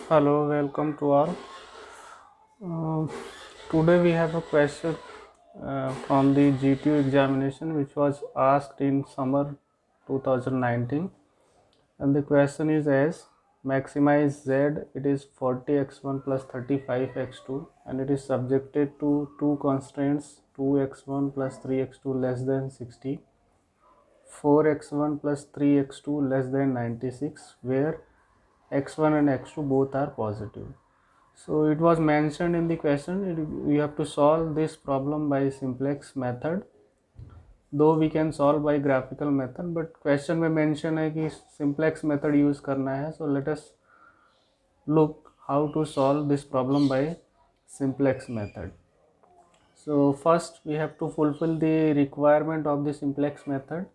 Hello, welcome to all. Uh, Today we have a question from the GTU examination which was asked in summer 2019, and the question is as maximize z, it is 40x1 plus 35x2, and it is subjected to two constraints 2x1 plus 3x2 less than 60, 4x1 plus 3x2 less than 96, where x1 and x2 both are positive. So it was mentioned in the question, we have to solve this problem by simplex method, though we can solve by graphical method, but question में mention है कि simplex method use करना है. So let us look how to solve this problem by simplex method. So first we have to fulfill the requirement of the simplex method.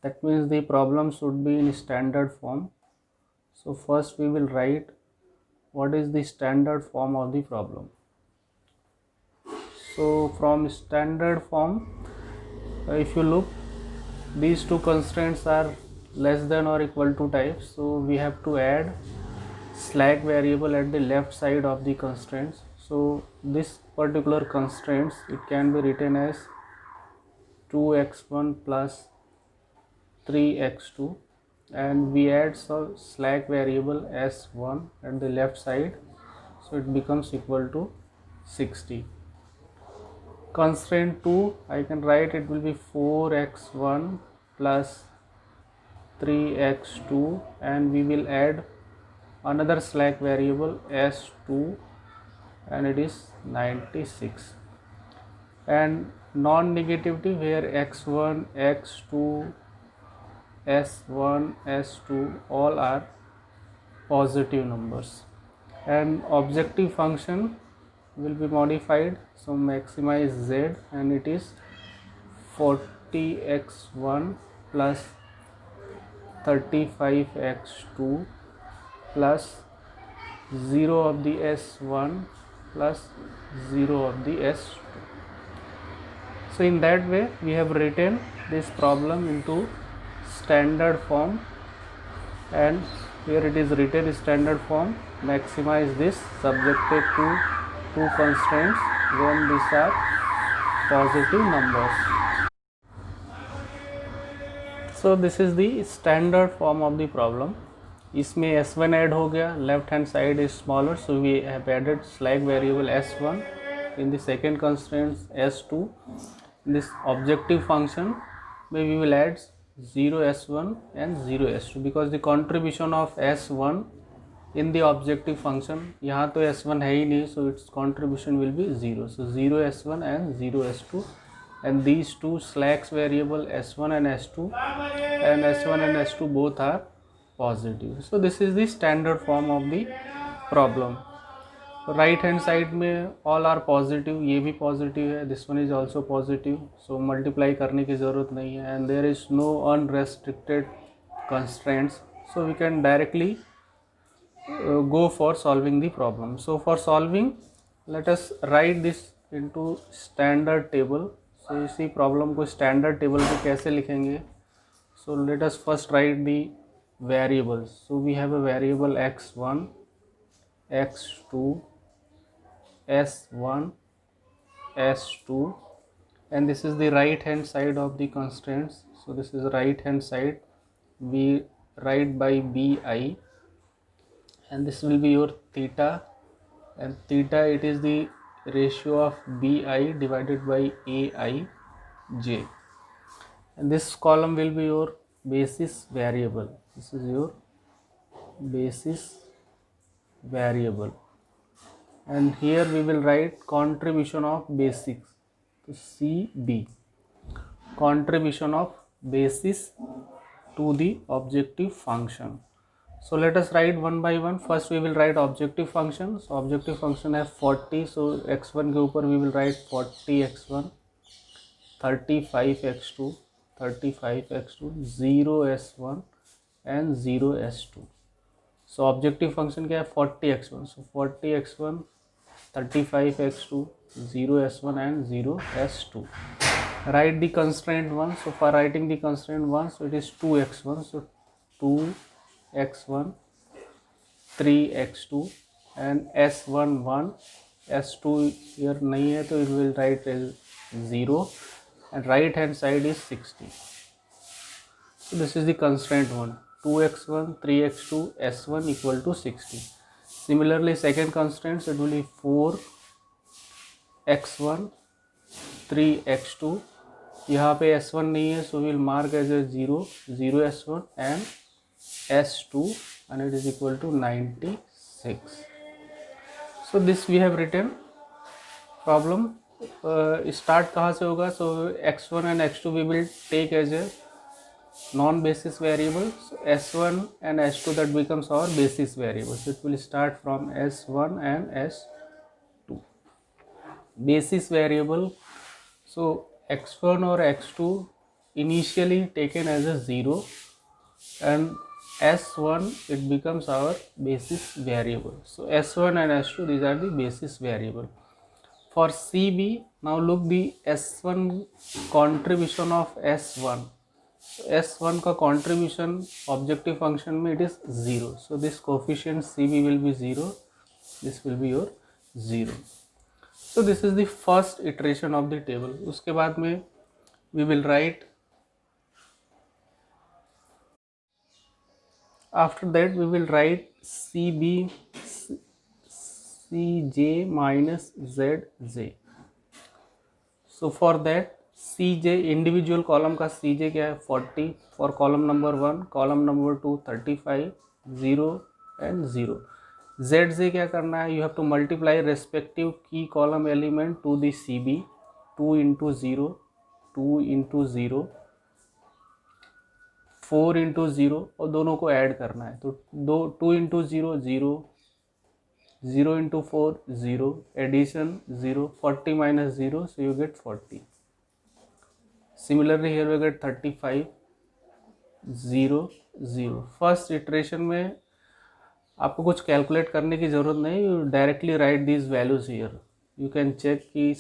That means the problem should be in standard form. So first we will write what is the standard form of the problem. So from standard form, if you look, these two constraints are less than or equal to type, so we have to add slack variable at the left side of the constraints. So this particular constraints, it can be written as 2x1 plus 3x2, and we add some slack variable s1 at the left side, so it becomes equal to 60. Constraint 2, I can write it will be 4x1 plus 3x2, and we will add another slack variable s2, and it is 96. And non-negativity where x1, x2, s1, s2 all are positive numbers. And objective function will be modified, so maximize z, and it is 40x1 plus 35x2 plus 0 of the s1 plus 0 of the s2. So in that way we have written this problem into standard form, and here it is written standard form, maximize this subjected to two constraints when these are positive numbers. So this is the standard form of the problem. इसमें s1 add हो गया, left hand side is smaller, so we have added slack variable s1 in the second constraint s2. In this objective function we will add 0 s1 and 0 s2 because the contribution of s1 in the objective function, यहाँ तो s1 है ही नहीं, so its contribution will be 0. So 0 s1 and 0 s2, and these two slacks variable s1 and s2, and s1 and s2 both are positive. So this is the standard form of the problem. Right hand side में all are positive, ये भी positive है, this one is also positive, so multiply करने की ज़रूरत नहीं है, and there is no unrestricted constraints, so we can directly go for solving the problem. So for solving, let us write this into standard table. So इसी problem को standard table पे कैसे लिखेंगे? So let us first write the variables. So we have a variable x1, x2, s1, s2, and this is the right hand side of the constraints. So this is the right hand side, we write by bi, and this will be your theta, and theta it is the ratio of bi divided by aij, and this column will be your basis variable. This is your basis variable, and here we will write contribution of basics, so cb, contribution of basis to the objective function. So let us write one by one. First we will write objective function. So objective function है 40, so x1 के ऊपर we will write 40x1, 35x2, 35x2, 0s1 and 0s2. So objective function क्या है 40x1, so 40x1, 35x2, 0s1 and 0s2. Write the constraint 1. So for writing the constraint 1, so it is 2x1, so 2x1, 3x2, and S1 1, S2 here नहीं है तो it will write as 0 and right hand side is 60. So this is the constraint one, 2x1 3x2 S1 equal to 60. Similarly second constraint it will be 4x1 3x2, यहाँ पे S1 नहीं है so we'll mark as a 0 S1 and S2 and it is equal to 96. So this we have written problem. Start कहाँ से होगा? So x1 and x2 we will take as a non-basis variable. So s1 and s2 that becomes our basis variable. So it will start from s1 and s2. Basis variable. So x1 or x2 initially taken as a 0 and s1 it becomes our basis variable. So s1 and s2 these are the basis variable. For CB, now look the S1 contribution of S1. So S1 का contribution objective function में it is 0. So this coefficient CB will be 0. This will be your 0. So this is the first iteration of the table. उसके बाद में we will write, after that we will write CB CJ minus ZJ. So for that CJ individual column का CJ क्या है 40 for column number 1, column number 2 35, 0 and 0. ZJ क्या करना है? You have to multiply respective की column element to the CB, 2 into 0, 2 into 0, 4 into 0 और दोनों को ऐड करना है. तो 2 into 0 0, 0 into 4 0, addition 0, 40 minus 0, so you get 40. Similarly here we get 35, 0 0. First iteration में आपको कुछ कैलकुलेट करने की ज़रूरत नहीं, you directly write these values here. You can check कि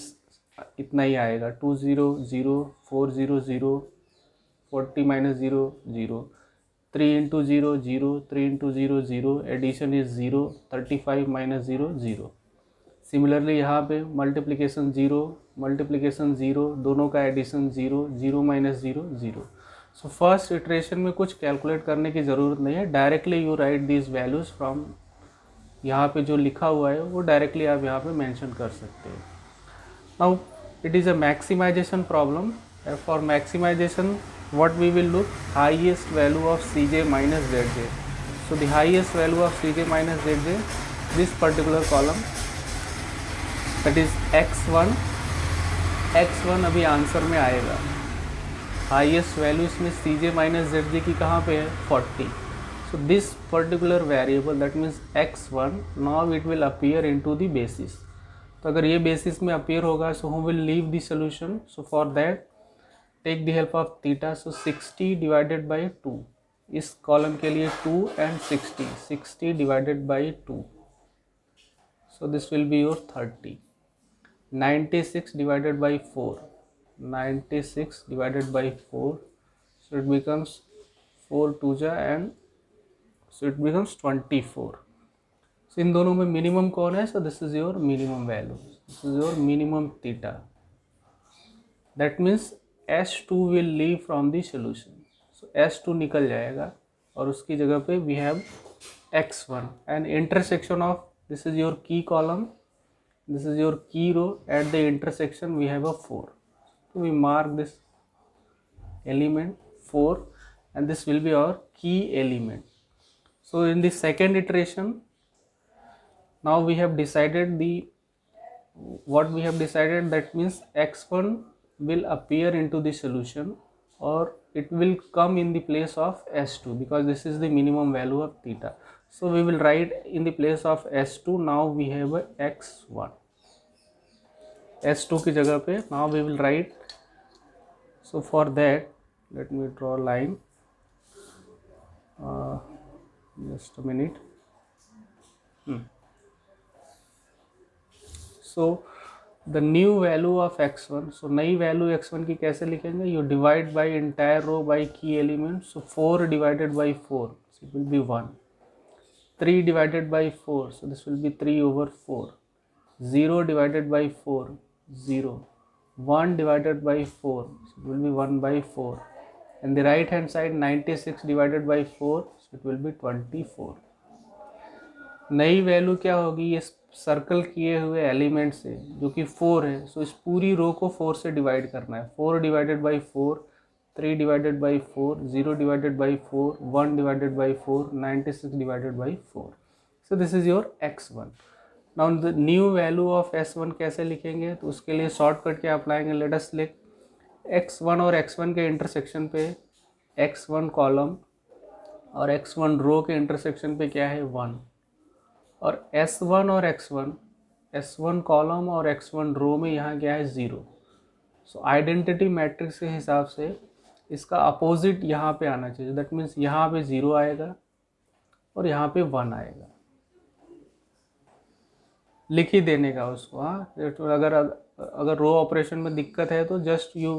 इतना ही आएगा. 2 0 0, 4 0 0, 40 minus 0 0, 3 into 0 0, 3 into 0 0, addition is 0, 35 minus 0 0. Similarly यहाँ पे मल्टीप्लिकेशन 0 मल्टीप्लिकेशन 0, दोनों का addition 0, 0 minus 0 0. So first iteration में कुछ कैलकुलेट करने की ज़रूरत नहीं है, directly you write these values from, यहाँ पे जो लिखा हुआ है वो डायरेक्टली आप यहाँ पे मेंशन कर सकते हो. Now it is a maximization problem. For maximization what we will look, highest value of Cj minus Zj. So the highest value of Cj minus Zj, this particular column, that is x1. x1 अभी answer में आएगा. Highest value इसमें Cj minus Zj की कहाँ पे है 40. So this particular variable that means x1 now it will appear into the basis. तो अगर ये बेसिस में appear होगा so who will leave the solution. So for that take the help of theta. So 60 divided by 2, इस column के लिए 2 and 60 divided by 2, so this will be your 30. 96 divided by 4, 96 divided by 4, so it becomes 4 2 ja and so it becomes 24. So इन दोनों में minimum कौन है? So this is your minimum value, this is your minimum theta. That means S2 will leave from the solution. So S2 निकल जाएगा और उसकी जगह पे we have x1 and intersection of, this is your key column, this is your key row, at the intersection we have a 4. So we mark this element 4 and this will be our key element. So in the second iteration now we have decided what we have decided, that means x1 will appear into the solution or it will come in the place of S2 because this is the minimum value of theta. So we will write in the place of S2 now we have a x1. S2 की जगह पे now we will write. So for that let me draw a line. Just a minute. So the new value of x1, so नई value x1 की कैसे लिखेंगे? You divide by entire row by key element. So 4 divided by 4, so it will be 1. 3 divided by 4, so this will be 3 over 4. 0 divided by 4, 0. 1 divided by 4, so it will be 1 by 4. And the right hand side 96 divided by 4, so it will be 24. नई value क्या होगी, ये circle किए हुए element से जो कि 4 है, सो इस पूरी रो को 4 से डिवाइड करना है. 4 divided by 4, 3 divided by 4, 0 divided by 4, 1 divided by 4, 96 divided by 4. So this is your x1. Now the new value of s1 कैसे लिखेंगे, तो उसके लिए शॉर्टकट क्या अप्लाएंगे. लेट अस लिख x1 और x1 के इंटरसेक्शन पे x1 कॉलम और x1 रो के इंटरसेक्शन पे क्या है 1, और S1 और x1, S1 कॉलम और x1 रो में यहाँ क्या है 0. सो आइडेंटिटी मैट्रिक्स के हिसाब से इसका अपोजिट यहाँ पे आना चाहिए. दैट मीन्स यहाँ पे 0 आएगा और यहाँ पे 1 आएगा. लिख ही देने का उसको. हाँ, अगर रो ऑपरेशन में दिक्कत है तो just you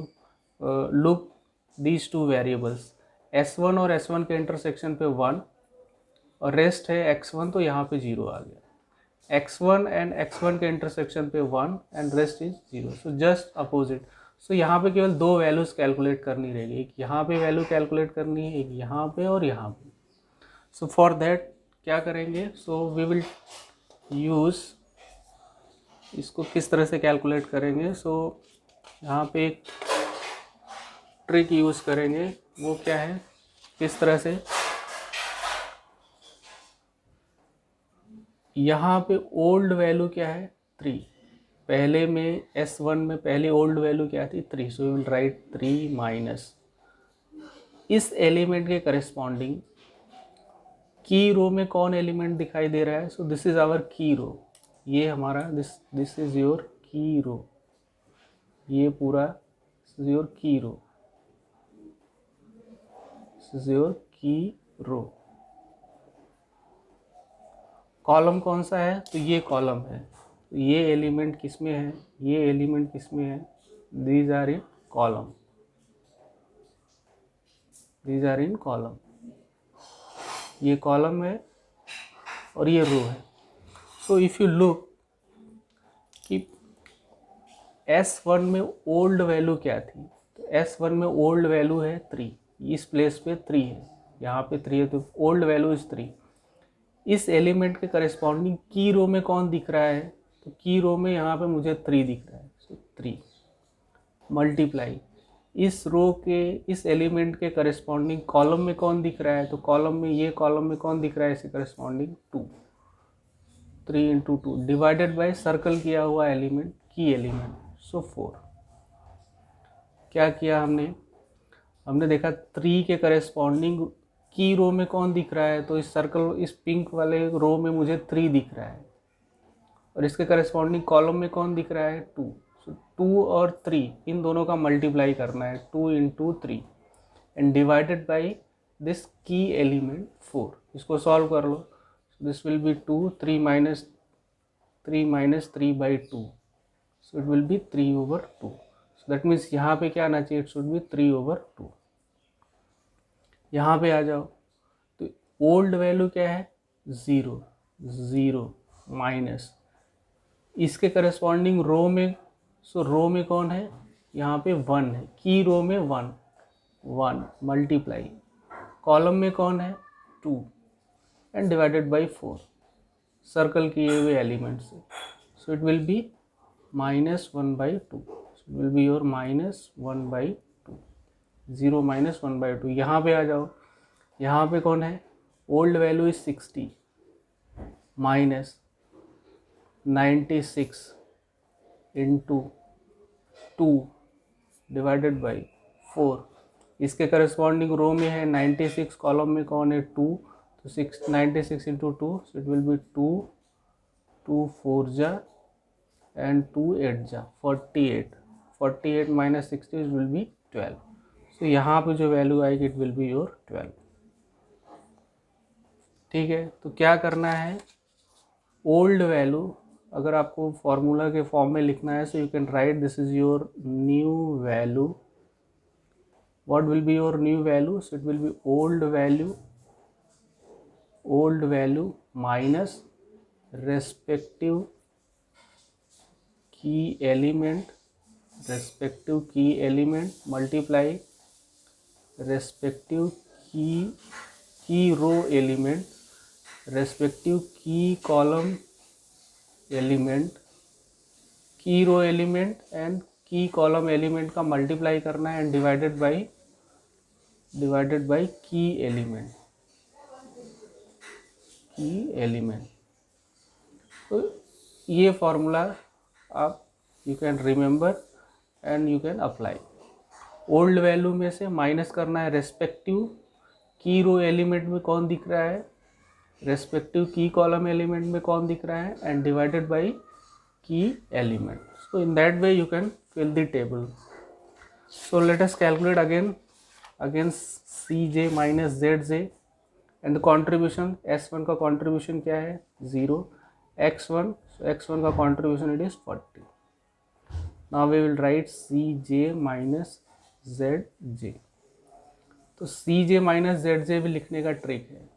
look these two variables. S1 और S1 के इंटरसेक्शन पे 1 और रेस्ट है x1, तो यहाँ पे 0 आ गया. x1 एंड x1 के इंटरसेक्शन पे 1 and rest is 0. So just opposite. So यहाँ पे केवल दो वैल्यूज कैलकुलेट करनी रहेगी. एक यहाँ पे वैल्यू कैलकुलेट करनी है, एक यहाँ पे और यहाँ पे. सो फॉर दैट क्या करेंगे, सो वी विल यूज़ इसको किस तरह से कैलकुलेट करेंगे. सो यहाँ पे एक ट्रिक यूज़ करेंगे. वो क्या है, किस तरह से, यहाँ पे ओल्ड वैल्यू क्या है 3. पहले में S1 में पहली ओल्ड वैल्यू क्या थी 3. So we will write 3 minus इस एलिमेंट के करस्पॉन्डिंग की रो में कौन एलिमेंट दिखाई दे रहा है. सो दिस इज आवर की रो. ये हमारा दिस इज योर की रो. ये पूरा दिस इज योर की रो. दिस इज योर की रो. कॉलम कौन सा है, तो ये कॉलम है. तो ये एलिमेंट किस में है, ये एलिमेंट किस में है, these are in column. These are in column. ये कॉलम है और ये रो है. सो इफ यू लुक कि S1 में ओल्ड वैल्यू क्या थी, तो S1 में ओल्ड वैल्यू है 3. इस प्लेस पे 3 है, यहाँ पे 3 है, तो ओल्ड वैल्यू इज 3. इस एलिमेंट के करस्पॉन्डिंग की रो में कौन दिख रहा है, तो की रो में यहाँ पे मुझे 3 दिख रहा है. सो 3 मल्टीप्लाई इस रो के इस एलिमेंट के करस्पॉन्डिंग कॉलम में कौन दिख रहा है, तो कॉलम में ये कॉलम में कौन दिख रहा है इसके corresponding 2. 3 into 2 divided by circle किया हुआ एलिमेंट की एलिमेंट. सो 4. क्या किया हमने देखा 3 के करस्पॉन्डिंग की रो में कौन दिख रहा है, तो इस सर्कल इस पिंक वाले रो में मुझे 3 दिख रहा है, और इसके करस्पॉन्डिंग कॉलम में कौन दिख रहा है 2. सो 2 और 3 इन दोनों का मल्टीप्लाई करना है 2 into 3 and divided by this key element 4. इसको सॉल्व कर लो. This will be 2, 3 minus 3 by 2. So it will be 3 over 2. So that means यहाँ पे क्या आना चाहिए, इट शुड बी 3 over 2. यहाँ पे आ जाओ, तो ओल्ड वैल्यू क्या है 0 0 माइनस इसके करस्पॉन्डिंग रो में. सो रो में कौन है, यहाँ पे 1 है, की रो में 1 मल्टीप्लाई कॉलम में कौन है 2 एंड डिवाइडेड बाई 4 सर्कल किए हुए एलिमेंट से. सो it will B -1 by 2. So it will be your -1 by 2. 0 minus 1 by 2. यहाँ पे आ जाओ, यहाँ पे कौन है, old value is 60 minus 96 into 2 divided by 4. इसके करस्पॉन्डिंग रो में है 96, कॉलम में कौन है 2, तो 96 into 2. So it will be 2 4 जा एंड 2 8 जा 48 माइनस 60 विल बी 12. तो यहाँ पे जो वैल्यू आएगी इट विल बी योर 12. ठीक है, तो क्या करना है, ओल्ड वैल्यू अगर आपको फॉर्मूला के फॉर्म में लिखना है, सो you can right this is your new value. What will be your new value, so it will be old value minus respective की एलिमेंट मल्टीप्लाई रेस्पेक्टिव की रो एलिमेंट रेस्पेक्टिव की column element, की row element and की column element का multiply करना है and divided by की element. तो ये फॉर्मूला आप you can remember and you can apply. Old value में से माइनस करना है रेस्पेक्टिव की रो एलिमेंट में कौन दिख रहा है, रेस्पेक्टिव की कॉलम एलिमेंट में कौन दिख रहा है, एंड डिवाइडेड बाय की element. So in that way you can fill the table. So let us calculate again Cj minus Zj and the contribution S1 का contribution क्या है 0, x1 का contribution it is 40. Now we will write Cj minus Zj. तो Cj minus Zj भी लिखने का trick है।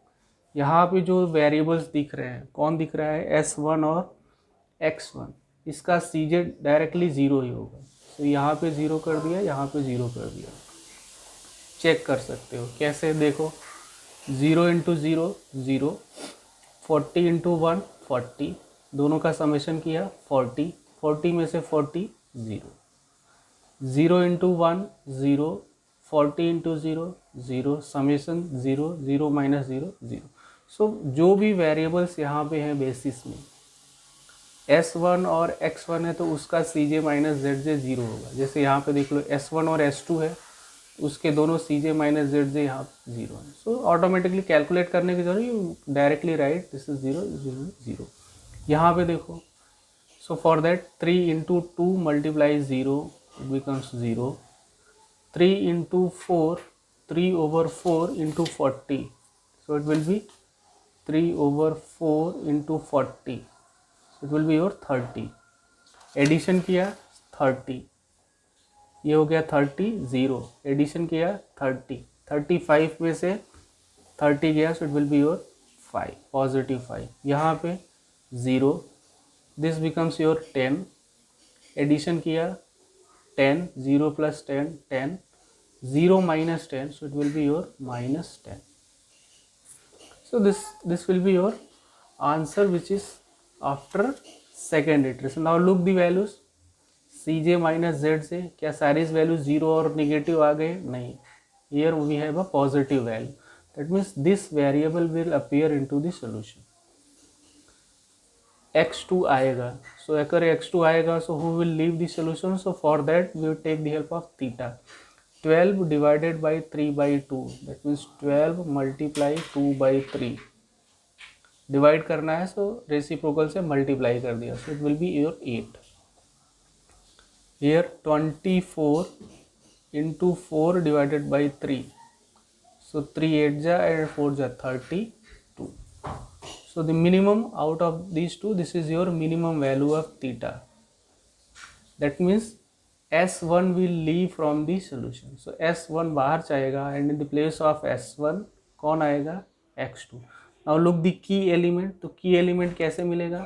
यहाँ पे जो वेरिएबल्स दिख रहे हैं कौन दिख रहा है S1 और x1, इसका Cj डायरेक्टली 0 ही होगा। तो यहाँ पे 0 कर दिया, यहाँ पे 0 कर दिया। चेक कर सकते हो कैसे, देखो 0 इंटू 0 0, 40 इंटू 1 40, दोनों का समेशन किया 40, 40 में से 40 0, 0 इंटू 1 0, 40 इंटू 0 0, समेशन 0 0 माइनस 0 0। सो जो भी वेरिएबल्स यहाँ पे हैं बेसिस में S1 और x1 है तो उसका Cj माइनस Zj 0 होगा। जैसे यहाँ पे देख लो S1 और S2 है, उसके दोनों Cj माइनस Zj यहाँ 0 है। सो ऑटोमेटिकली कैलकुलेट करने की जरूरत, you directly right this is 0 0। यहाँ पे देखो, so for that 3 into 2 multiply 0 it becomes 0, 3 into 4 3 over 4 into 40, so it will be 3 over 4 into 40, it will be your 30। Addition किया 30, ये हो गया 30 0, एडिशन किया 30, 35 में से 30 गया, सो it will be your 5 positive 5। यहाँ पे 0, दिस बिकम्स योर 10, एडिशन किया 10, 0 plus 10 10, 0 minus 10, so it will be your minus 10. So this will be your answer which is after second iteration. Now look the values, Cj minus Zj, क्या सारी value 0 और negative आ गए? नहीं, here we have a positive value, that means this variable will appear into the solution। x2 आएगा, so अगर x2 आएगा, so who will leave the solution? So for that we will take the help of theta। 12 divided by 3 by 2, that means 12 multiply 2 by 3, divide करना है, so reciprocal से multiply कर दिया, so it will be your 8। Here 24 into 4 divided by 3, so 3 8 जा and 4 जा 32। So the minimum out of this two, this is your minimum value of theta, that means S1 will leave from the solution। so S1 बाहर जाएगा and in the place of S1 कौन आएगा x2। now look the key element, तो key element कैसे मिलेगा?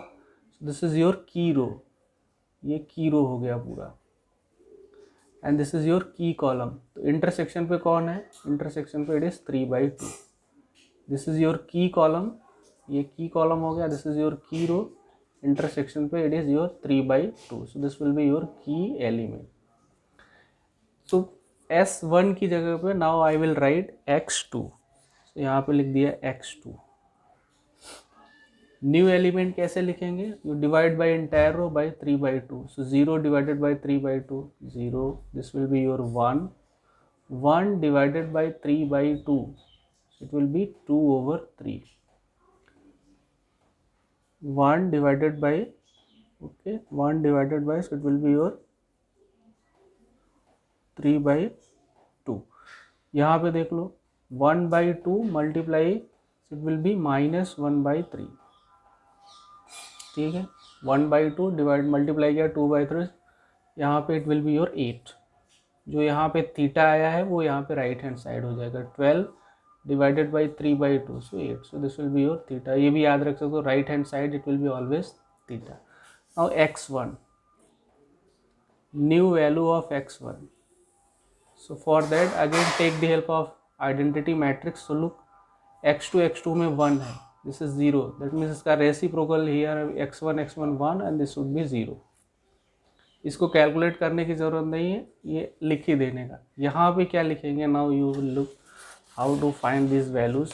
so this is your key row, ये key row हो गया पूरा, and this is your key column। तो intersection पे कौन है? intersection पे it is 3/2, this is your key column, ये key column हो गया, this is your key row, intersection पे it is your 3/2, so this will be your key element. So S1 की जगह पे now I will write x2, so यहाँ पे लिख दिया x2। न्यू एलिमेंट कैसे लिखेंगे? You divide by entire row by 3/2, so 0 divided by 3/2 0, this will be your 1, 1 divided by 3/2, it will be 2/3, 1 divided by, okay, 1 divided by, so it will be your 3/2। यहाँ पे देख लो 1/2 multiply, it will be -1/3, ठीक है। 1/2 divide multiply किया 2/3, यहाँ पे it will be your 8। जो यहाँ पे थीटा आया है वो यहाँ पे राइट हैंड साइड हो जाएगा, 12 divided by 3/2, so 8. So this will be your theta. ये भी याद रख सकते हो, right hand side it will be always theta. Now x1, new value of x1. So for that again take the help of identity matrix. So look, x2 में 1 है, this is 0, that means इसका reciprocal here x1 1 and this would be 0. इसको calculate करने की ज़रूरत नहीं है, ये लिख ही देने का. यहाँ पे क्या लिखेंगे, now you will look how to find this values.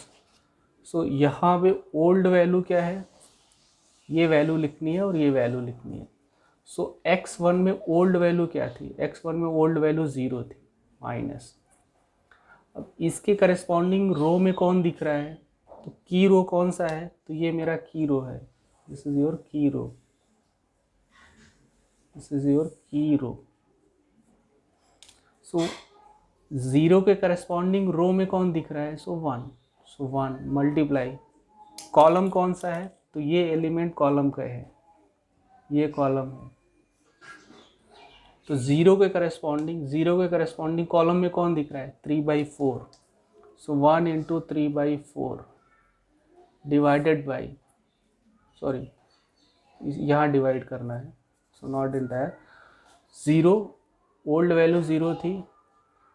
So यहाँ पे ओल्ड वैल्यू क्या है, ये वैल्यू लिखनी है और ये वैल्यू लिखनी है. सो x1 में ओल्ड वैल्यू क्या थी, x1 में ओल्ड वैल्यू 0 थी माइनस. अब इसके करस्पॉन्डिंग रो में कौन दिख रहा है, तो की रो कौन सा है, तो ये मेरा की रो है, दिस इज योर की रो, दिस इज योर की रो. सो 0 के करस्पॉन्डिंग रो में कौन दिख रहा है, सो 1. सो 1 मल्टीप्लाई, कॉलम कौन सा है, तो ये एलिमेंट कॉलम का है, ये कॉलम है. तो 0 के करस्पॉन्डिंग कॉलम में कौन दिख रहा है, 3/4. सो 1 इंटू 3/4 डिवाइडेड बाई, सॉरी यहाँ डिवाइड करना है, so not entire. 0 old value 0 थी,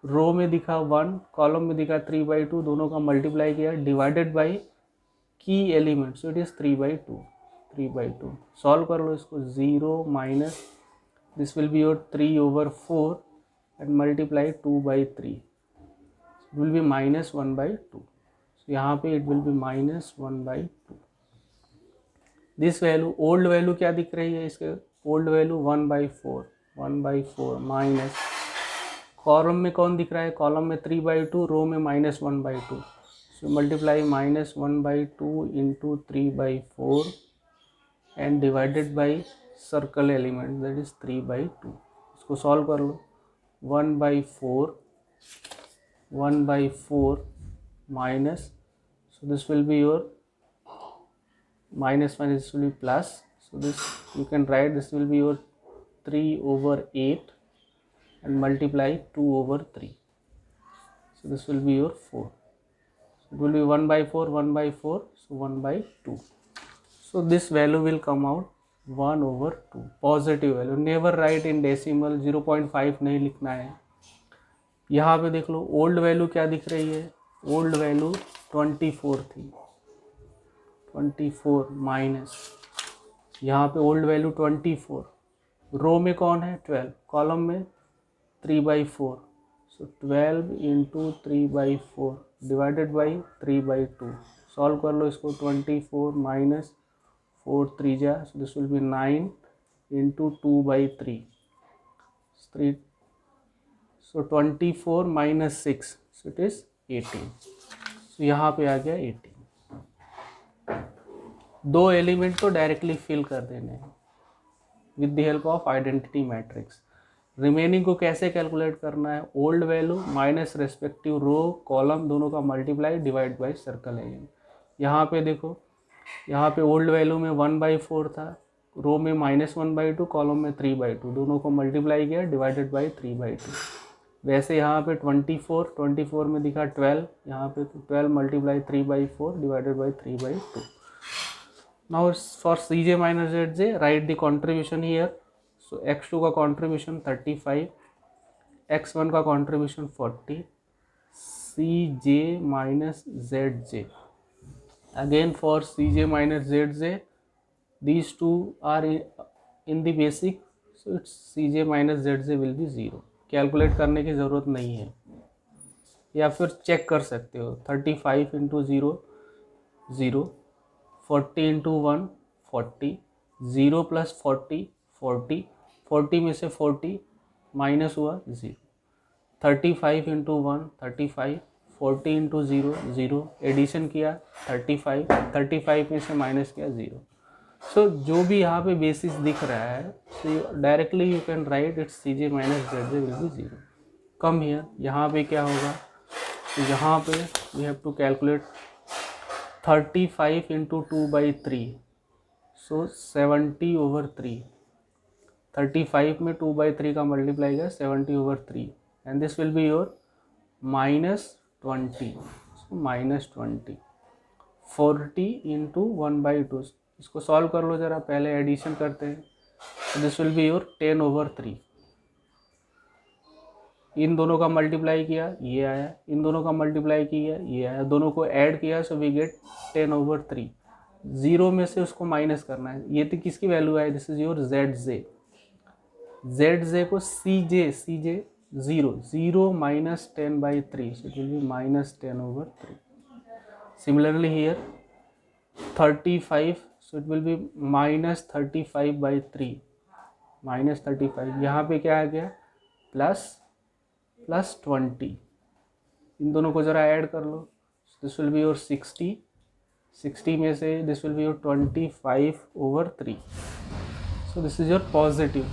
रो में दिखा 1, कॉलम में दिखा 3/2, दोनों का मल्टीप्लाई किया डिवाइडेड बाई की element, so it is 3/2. Solve कर लो इसको. 0 minus this will be your 3/4 and multiply 2/3, it will be minus 1/2. so यहाँ पे it will be minus 1/2. this value old value क्या दिख रही है, इसके old value 1/4 माइनस, कॉलम में कौन दिख रहा है, कॉलम में 3/2, रो में minus 1/2. so multiply minus 1/2 into 3/4 and divided by circle element that is 3/2. इसको सॉल्व कर लो. 1/4 minus, so this will be your minus 1, this will be plus, so this you can write, this will be your 3/8 and multiply 2/3, so this will be your 4. So it will be 1/4, so 1/2. So this value will come out 1/2, positive value. Never write in decimal, 0.5 नहीं लिखना है. यहाँ पे देख लो old value क्या दिख रही है, ओल्ड वैल्यू 24 थी, 24 माइनस, यहाँ पे ओल्ड वैल्यू 24, रो में कौन है 12, कॉलम में 3/4, सो 12 इंटू 3/4 डिवाइडेड बाई 3/2. सॉल्व कर लो इसको. 24 माइनस 4 3 जा, so this will be 9 into 2/3, 3, so 24 minus 6, so it is 18. so यहाँ पे आ गया 18. दो एलिमेंट तो डायरेक्टली फिल कर देने हैं with the help of identity matrix. Remaining को कैसे कैलकुलेट करना है, old value minus respective row column दोनों का multiply divide by circle element. यहाँ पे देखो, यहाँ पे ओल्ड वैल्यू में 1/4 था, रो में -1/2, कॉलम में 3/2, दोनों को मल्टीप्लाई किया डिवाइडेड बाई 3/2. वैसे यहाँ पे 24 में दिखा 12, यहाँ पे 12 multiply 3/4 divided by 3/2. Now for Cj minus Zj right the contribution here. So x2 का कॉन्ट्रीब्यूशन 35, x1 का contribution 40, Cj minus Zj. Again for Cj minus Zj, these two are in the basic, so it's Cj minus Zj will be 0. Calculate करने की ज़रूरत नहीं है, या फिर check कर सकते हो. 35 इंटू 0 0, 40 इंटू 1 40, 0 प्लस 40 40, 40 में से 40 माइनस हुआ 0. 35 इंटू 1 35, 40 इंटू 0 0, एडिशन किया 35 में से माइनस किया 0. सो जो भी यहाँ पे बेसिस दिख रहा है, so directly you can write its Cj minus Zj will be 0. Come here, यहाँ पे क्या होगा, तो यहाँ पे we have to calculate 35 into 2/3, so 70/3. 35 में 2/3 का मल्टीप्लाई किया 70/3 and this will be your -20. इसको -20, 40 इंटू 1/2, इसको सॉल्व कर लो ज़रा, पहले एडिशन करते हैं। This will be your 10/3। इन दोनों का मल्टीप्लाई किया ये आया, इन दोनों का मल्टीप्लाई किया ये आया, दोनों को ऐड किया, सो वी गेट 10/3। 0 में से उसको माइनस करना है। ये तो किसकी वैल्यू है, this is your ZJ। ZJ को CJ 0 minus 10/3, so it will be -10/3. Similarly here 35, so it will be -35/3, -35। यहाँ पे क्या आ गया, प्लस 20। इन दोनों को ज़रा ऐड कर लो, दिस विल बी योर 60 में से this will be your 25/3। So this is your positive.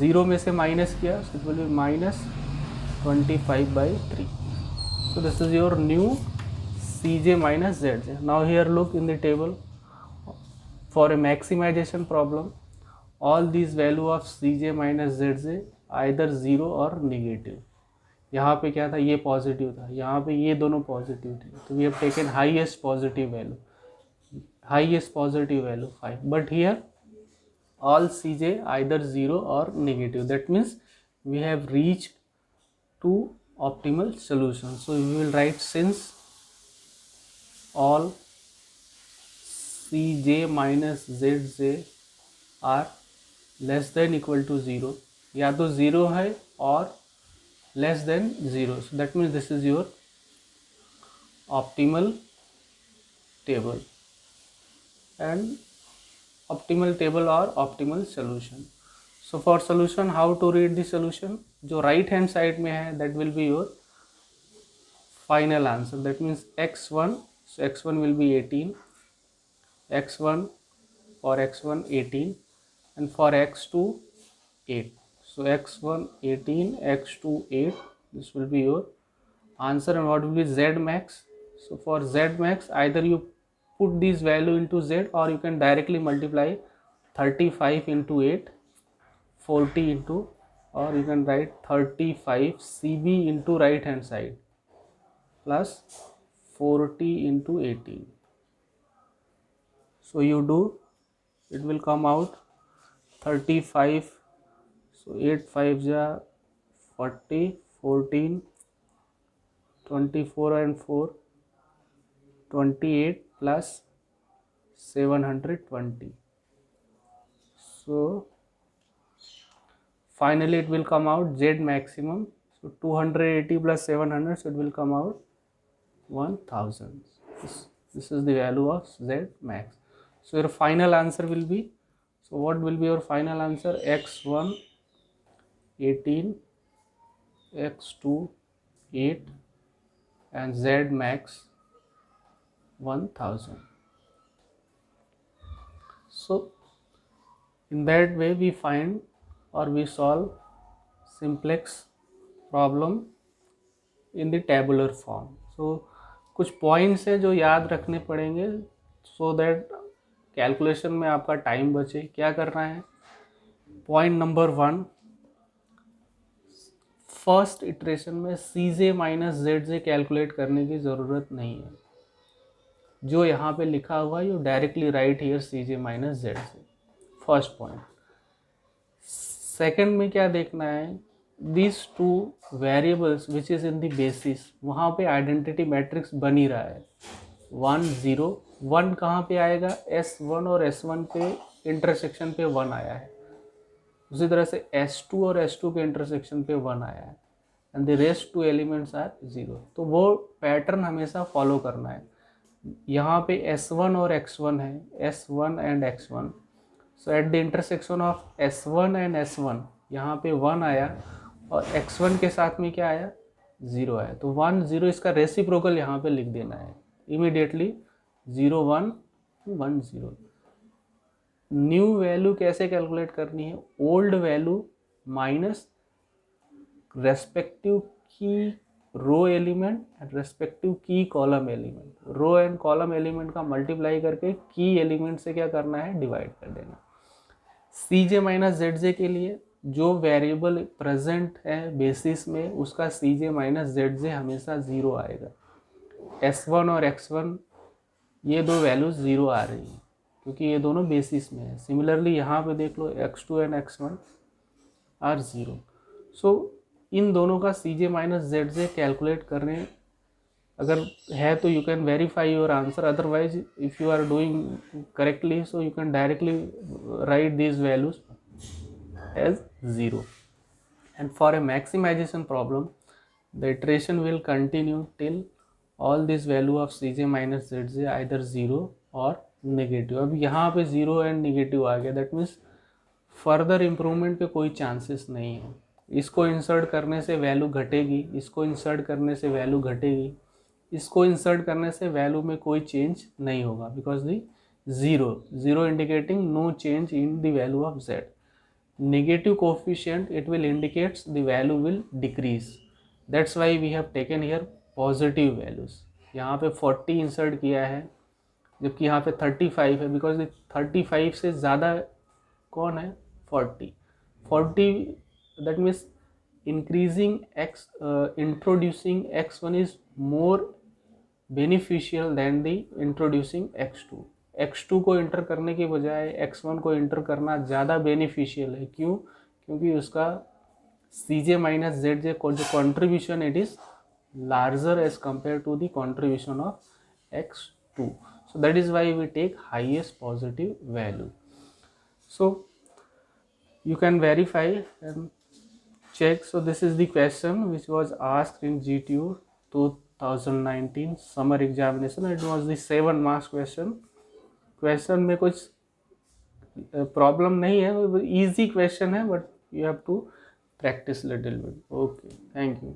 0 में से माइनस किया, सो it will B -25/3। So this is your new CJ minus ZJ. Now here look in the table, for a maximization problem all these value of CJ minus ZJ either 0 और negative. यहाँ पे क्या था, ये positive था, यहाँ पे ये दोनों पॉजिटिव थे, तो we have taken highest positive value 5, but here all CJ either 0 or negative, that means we have reached to optimal solution. So we will write, since all CJ minus ZJ are less than equal to 0, या तो 0 है और less than 0, so that means this is your optimal table and optimal table or optimal solution. So for solution, how to read the solution, जो right hand side में है that will be your final answer, that means x1, so x1 will be 18, x1 for x1 18, and for x2 8, so x1 18, x2 8, this will be your answer. And what will be Z max? So for Z max, either you put this value into Z or you can directly multiply 35 into 8, 40 into, or you can write 35 CB into right hand side plus 40 into 18. So you do, it will come out 35, so 8 5 ja 40, 14, 24 and 4, 28 plus 720. So finally it will come out Z maximum, so 280 plus 700, so it will come out 1000. This is the value of Z max. So your final answer will be, so what will be your final answer, x1 18, x2 8, and Z max 1000. So in that way we find or we solve simplex problem in the tabular form. So कुछ points है जो याद रखने पड़ेंगे, so that calculation में आपका time बचे। क्या करना है, पॉइंट नंबर 1, फर्स्ट इटरेशन में CJ माइनस ZJ कैलकुलेट करने की ज़रूरत नहीं है। जो यहाँ पे लिखा हुआ है, you directly right here CJ minus ZJ, first point. Second में क्या देखना है, this two variables which is in the basis, वहाँ पे आइडेंटिटी मैट्रिक्स बन ही रहा है। 1 0 1 कहाँ पे आएगा, S1 और S1 पे इंटरसेक्शन पे 1 आया है। उसी तरह से S2 और S2 के इंटरसेक्शन पे 1 आया है, and the rest 2 elements are 0। तो वो पैटर्न हमेशा फॉलो करना है। यहाँ पे S1 और X1 है, S1 and X1, so at the intersection of S1 and S1 यहाँ पे 1 आया, और X1 के साथ में क्या आया, 0 आया। तो 1 0 इसका रेसिप्रोकल यहाँ पे लिख देना है इमीडिएटली, 0 1 1 0। न्यू वैल्यू कैसे कैलकुलेट करनी है, ओल्ड वैल्यू माइनस रेस्पेक्टिव की रो एलिमेंट एंड रेस्पेक्टिव की column element, row and column element का मल्टीप्लाई करके की एलिमेंट से क्या करना है, डिवाइड कर देना। CJ माइनस ZJ के लिए जो वेरिएबल प्रेजेंट है बेसिस में, उसका CJ माइनस ZJ हमेशा 0 आएगा। S1 और X1 ये दो वैल्यूज ज़ीरो आ रही हैं क्योंकि ये दोनों बेसिस में है। सिमिलरली यहाँ पे देख लो X2 and X1 are zero. So इन दोनों का CJ माइनस ZJ कैलकुलेट करने अगर है तो you can verify your answer, otherwise if you are doing correctly so you can directly write these values as zero. And for a maximization problem, the iteration will continue till all this value of Cj minus Zj either 0 or negative। अब यहाँ पे 0 and negative आ गया, that means further improvement के कोई chances नहीं है। इसको insert करने से वैल्यू घटेगी, इसको इंसर्ट करने से वैल्यू घटेगी, इसको इंसर्ट करने से वैल्यू में कोई चेंज नहीं होगा because the zero indicating no change in the value of z। Negative coefficient it will indicates the value will decrease, that's why we have taken here positive values। यहाँ पे 40 insert किया है जबकि यहाँ पे 35 है बिकॉज 35 से ज़्यादा कौन है 40 that means increasing x introducing x1 is more beneficial than the introducing x2। x2 को इंटर करने की बजाय x1 को इंटर करना ज़्यादा बेनिफिशियल है। क्यों? क्योंकि उसका CJ माइनस ZJ को जो contribution it is larger as compare to the contribution of x2। So that is why we take highest positive value. So you can verify and check। So this is the question which was asked in GTU 2019 summer examination। It was the 7 marks question। Question में कुछ problem नहीं है, easy question है, but you have to practice little bit. Okay, thank you.